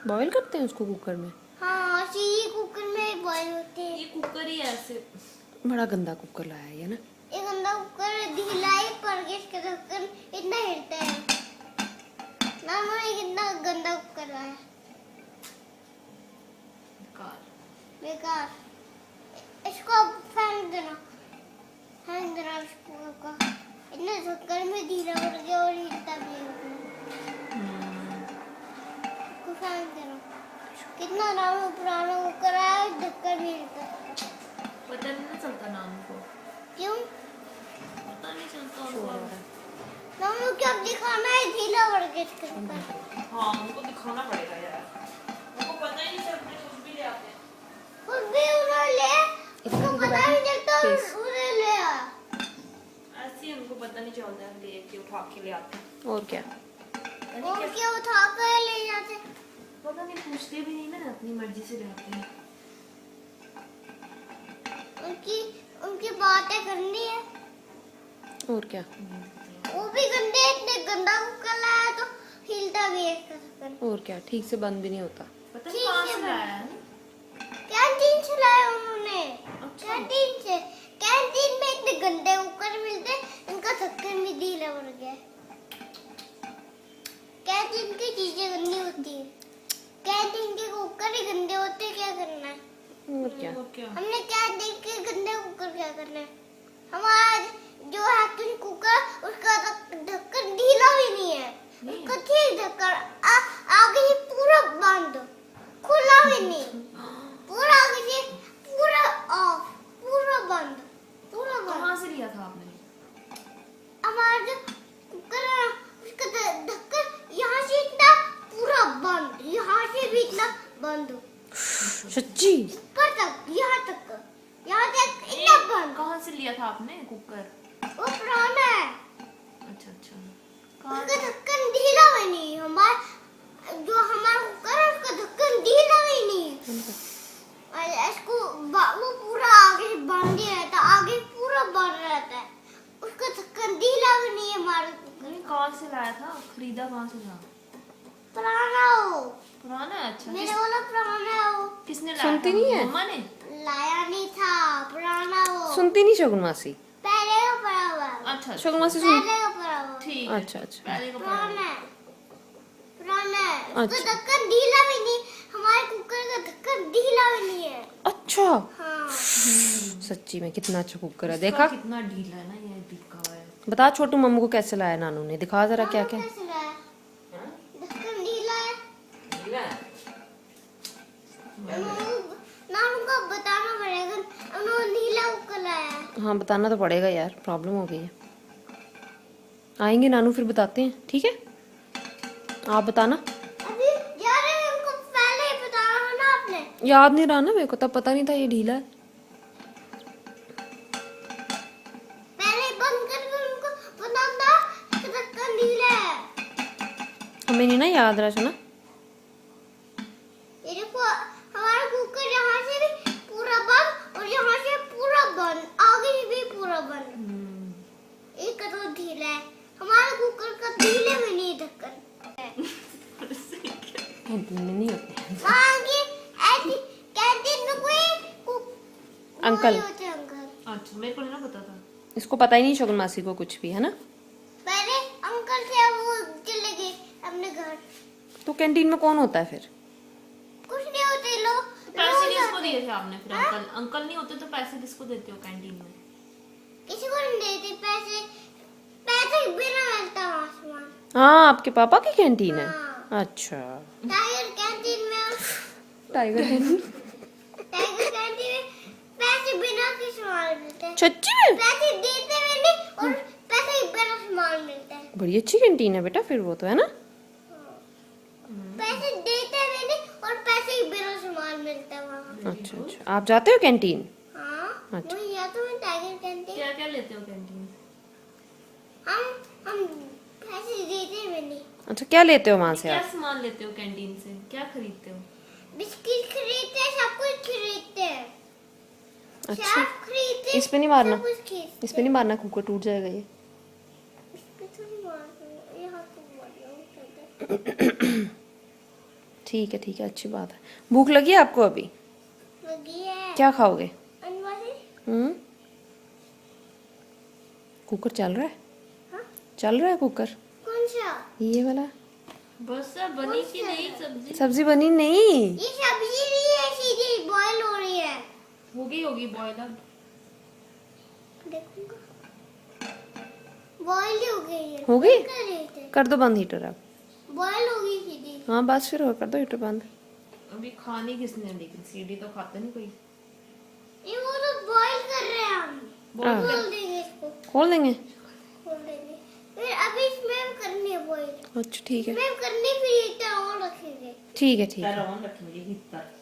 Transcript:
Boil करते हैं उसको कुकर में? हाँ, ये कुकर में बॉईल होते हैं। ये कुकर ही ऐसे बड़ा गंदा कुकर लाया है ये ना। एक गंदा कुकर ढिलाई पर गैस का ढक्कन इतना हिलता है ना। मैंने कितना गंदा कुकर लाया, बेकार। इसको फेंक देना, फेंक देना इसको का। इतना ढक्कन में ढीला पड़ गया और हिलता भी है। इसको फेंक देना। कितना नाम पुराना कुकर है, ढक्कन भी हिलता है। पता नहीं चलता नाम को, क्यों? पता नहीं चलता उनको। नाम क्या दिखाना है, ढीला पड़ गया इसका ढक्कन। हाँ उनको दिखाना पड़ेगा यार, उनको पता ही नहीं चलता, कुछ भी ले आते हैं। कुछ भी उन्होंने ले, उसको पता नहीं चलता उन्होंने ले आया। ऐसे ही उनको पता नहीं चलता, ले के उठा के ले आते हैं। और क्या? और क्या उठा कर ले जाते? पता नहीं, पूछते भी नहीं ना, अपनी मर्जी से ले आते हैं। उनकी बातें गंदी है। और क्या? वो भी गंदे, इतने गंदा कुकर लाया तो हिलता भी है इसका ढक्कन। और क्या, ठीक से बंद भी नहीं होता। पता नहीं कहाँ से लाया है। कैंटीन से लाया उन्होंने। अच्छा। कैंटीन से। कैंटीन में इतने गंदे कुकर मिलते हैं, इनका ढक्कन भी ढीला पड़ गया। कैंटीन की चीजें गंदी होती है। कैंटीन के कुकर ही गंदे होते हैं, क्या करना है? और क्या? और क्या? हमने कैंटीन के गंदे कुकर क्या करना है? हमारा जो है कुकर, उसका ढक्कन ढीला भी नहीं है। उसका ठीक ढक्कन आगे से पूरा बंद, खुला भी नहीं, पूरा आगे से पूरा ऑफ, पूरा बंद, पूरा बंद। कहाँ से लिया था आपने? हमारा जो कुकर है ना, उसका ढक्कन यहाँ से इतना पूरा बंद, यहाँ से भी इतना बंद, सच्ची? ऊपर तक, यहाँ तक इतना बंद। कहाँ से लिया था आपने कुकर? वो पुराना है, अच्छा अच्छा। उसका ढक्कन ढीला भी नहीं। हमारा जो हमारा कुकर है, उसका ढक्कन ढीला भी नहीं। और इसको वो पूरा आगे बंद ही रहता, आगे पूरा बंद रहता है। उसका ढक्कन ढीला भी नहीं है हमारे कुकर। नहीं, कहाँ से लाया था? खरीदा कहाँ से था? पुराना हो, पुराना है। अच्छा, मेरे वाला पुराना हो। किसने लाया सुनती था? नहीं है? मम्मा ने। लाया नहीं था, पुराना हो। सुनती नहीं शगुन मासी? पहले का पड़ा हुआ है। अच्छा शगुन मासी सुन। पहले का पड़ा हुआ है। ठीक है। अच्छा अच्छा। पहले का पुराना है, पुराना है। उसका अच्छा। ढक्कन ढीला भी नहीं, हमारे कुकर का ढक्कन ढीला भी नहीं है। अच्छा, हाँ। सच्ची में कितना अच्छा कुकर है। इसका देखा? कितना ढीला है ना, ये दिखा हुआ है। बता छोटू मम्मू को कैसे लाया नानू ने, दिखा जरा क्या क्या। कैसे लाया? ढक्कन ढीला है। ढीला है? नानू को बताना पड़ेगा, उन्होंने ढीला कुकर लाया है। हाँ बताना तो पड़ेगा यार, प्रॉब्लम हो गई है। आएंगे नानू फिर बताते हैं, ठीक है? आप बताना। अभी यार उनको पहले ही बताना है ना आपने। याद नहीं रहा ना मेरे को, तब पता नहीं था ये ढीला है। पहले बंद करके उनको बताना कि ढक्कन ढीला है। हमें नहीं ना याद रहा सुना। ये देखो, हमारा कुकर यहाँ से भी पूरा बंद और यहाँ से पूरा बंद, आगे से भी पूरा बंद। एक का तो ढीला है, हमारा कुकर का ढीले में नहीं ढक्कन। कैंटीन में नहीं होते वहाँ की ऐसी कैंटीन में कोई अंकल। होते हैं अंकल। अच्छा, मेरे को नहीं ना पता था। इसको पता ही नहीं शगुन मासी को कुछ भी, है ना? पहले अंकल थे, वो चले गए अपने घर। तो कैंटीन में कौन होता है फिर? कुछ नहीं होते लोग। पैसे किसको दिए थे आपने फिर? अंकल नहीं होते तो पैसे किसको देते हो कैंटीन में? किसी को नहीं देते पैसे, पैसे बिना मिलता वहाँ सामान। हाँ, आपके पापा की कैंटीन है। हाँ। अच्छा, टाइगर कैंटीन में, टाइगर कैंटीन। टाइगर कैंटीन में पैसे बिना के सामान मिलते हैं। सच्ची में? पैसे देते हुए नहीं और पैसे बिना सामान मिलते हैं। बड़ी अच्छी कैंटीन है बेटा फिर वो तो, है ना? पैसे देते हुए नहीं और पैसे बिना सामान मिलता है वहाँ। अच्छा अच्छा, आप जाते हो कैंटीन? हाँ, अच्छा। वही या तो मैं टाइगर कैंटीन। क्या क्या लेते हो कैंटीन से? हम पैसे देते हुए नहीं। अच्छा, क्या लेते हो वहाँ से क्या आप? सामान लेते हो कैंटीन से? क्या खरीदते हो? बिस्किट खरीदते हैं, सब कुछ खरीदते हैं। अच्छा, सब खरीदते हैं, इस पे नहीं मारना। सब कुछ खरीदते इस पे नहीं मारना, कुकर टूट जाएगा ये। हैं। इस पे तो नहीं मारना, यहाँ तो मारना होता है। ठीक है, अच्छी बात है। भूख लगी है आपको अभी? लगी है। क्या खाओगे? अनवासी? कुकर चल रहा है? हाँ? चल रहा है कुकर? कौन सा? ये वाला। बस अब बनी की नहीं सब्जी? सब्जी बनी नहीं। ये सब्जी नहीं है, सीधी बॉयल हो रही है। होगी बॉयल अब। देखूंगा। बॉयल हो गई है। हो गई? कर रहे थे। कर दो बंद हीटर अब। बॉयल हो गई सीधी। हाँ बस फिर हो, कर दो हीटर बंद। अभी खानी किसने, लेकिन सीढ़ी तो खाता नहीं कोई। ये वो तो बॉयल कर रहे हैं हम। हाँ। खोल देंगे इसको। खोल देंगे? खोल देंगे। फिर अभी इसमें करनी है बॉयल। अच्छा ठीक है, इसमें करनी फिर हीटर ऑन रखेंगे। ठीक है, ठीक है। ऑन रखेंगे हीटर।